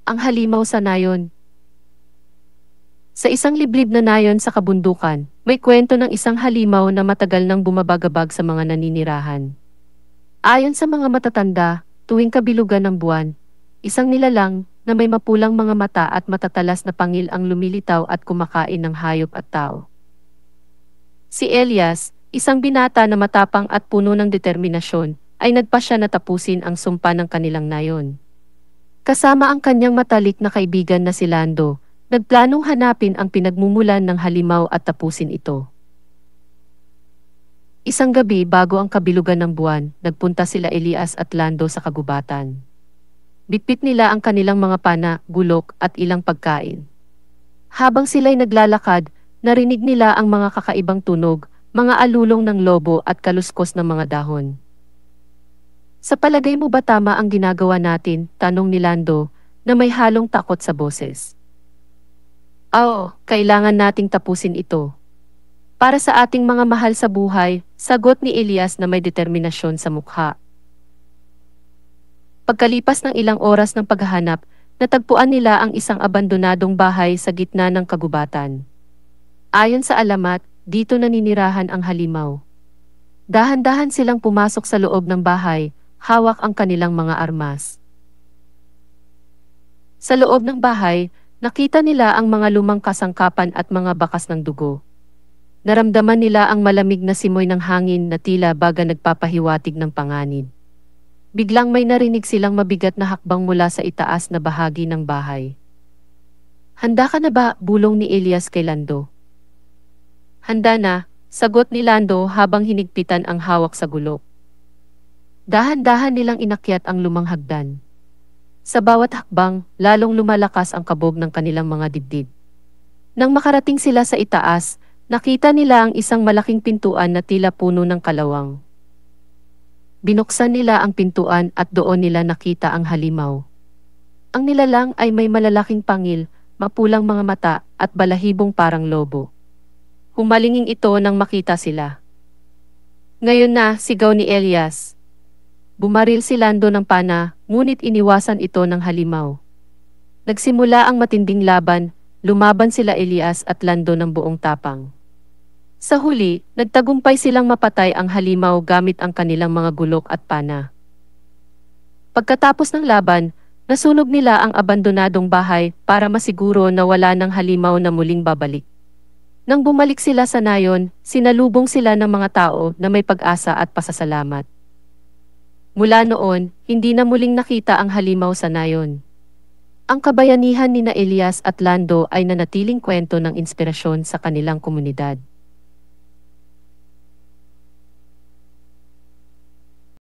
Ang halimaw sa nayon. Sa isang liblib na nayon sa kabundukan, may kwento ng isang halimaw na matagal nang bumabagabag sa mga naninirahan. Ayon sa mga matatanda, tuwing kabilugan ng buwan, isang nilalang na may mapulang mga mata at matatalas na pangil ang lumilitaw at kumakain ng hayop at tao. Si Elias, isang binata na matapang at puno ng determinasyon, ay nagpasya na tapusin ang sumpa ng kanilang nayon. Kasama ang kanyang matalik na kaibigan na si Lando, nagplanong hanapin ang pinagmumulan ng halimaw at tapusin ito. Isang gabi bago ang kabilugan ng buwan, nagpunta sila Elias at Lando sa kagubatan. Bitbit nila ang kanilang mga pana, gulok at ilang pagkain. Habang sila'y naglalakad, narinig nila ang mga kakaibang tunog, mga alulong ng lobo at kaluskos ng mga dahon. Sa palagay mo ba tama ang ginagawa natin? Tanong ni Lando, na may halong takot sa boses. Oo, kailangan nating tapusin ito. Para sa ating mga mahal sa buhay, sagot ni Elias na may determinasyon sa mukha. Pagkalipas ng ilang oras ng paghahanap, natagpuan nila ang isang abandonadong bahay sa gitna ng kagubatan. Ayon sa alamat, dito naninirahan ang halimaw. Dahan-dahan silang pumasok sa loob ng bahay, hawak ang kanilang mga armas. Sa loob ng bahay, nakita nila ang mga lumang kasangkapan at mga bakas ng dugo. Naramdaman nila ang malamig na simoy ng hangin na tila baga nagpapahiwatig ng panganib. Biglang may narinig silang mabigat na hakbang mula sa itaas na bahagi ng bahay. Handa ka na ba? Bulong ni Elias kay Lando. Handa na, sagot ni Lando habang hinigpitan ang hawak sa gulok. Dahan-dahan nilang inakyat ang lumang hagdan. Sa bawat hakbang, lalong lumalakas ang kabog ng kanilang mga dibdib. Nang makarating sila sa itaas, nakita nila ang isang malaking pintuan na tila puno ng kalawang. Binuksan nila ang pintuan at doon nila nakita ang halimaw. Ang nilalang ay may malalaking pangil, mapulang mga mata at balahibong parang lobo. Humalinging ito nang makita sila. Ngayon na, sigaw ni Elias. Bumaril si Lando ng pana, ngunit iniwasan ito ng halimaw. Nagsimula ang matinding laban, lumaban sila Elias at Lando ng buong tapang. Sa huli, nagtagumpay silang mapatay ang halimaw gamit ang kanilang mga gulok at pana. Pagkatapos ng laban, nasunog nila ang abandonadong bahay para masiguro na wala ng halimaw na muling babalik. Nang bumalik sila sa nayon, sinalubong sila ng mga tao na may pag-asa at pasasalamat. Mula noon, hindi na muling nakita ang halimaw sa nayon. Ang kabayanihan ni na Elias at Lando ay nanatiling kwento ng inspirasyon sa kanilang komunidad.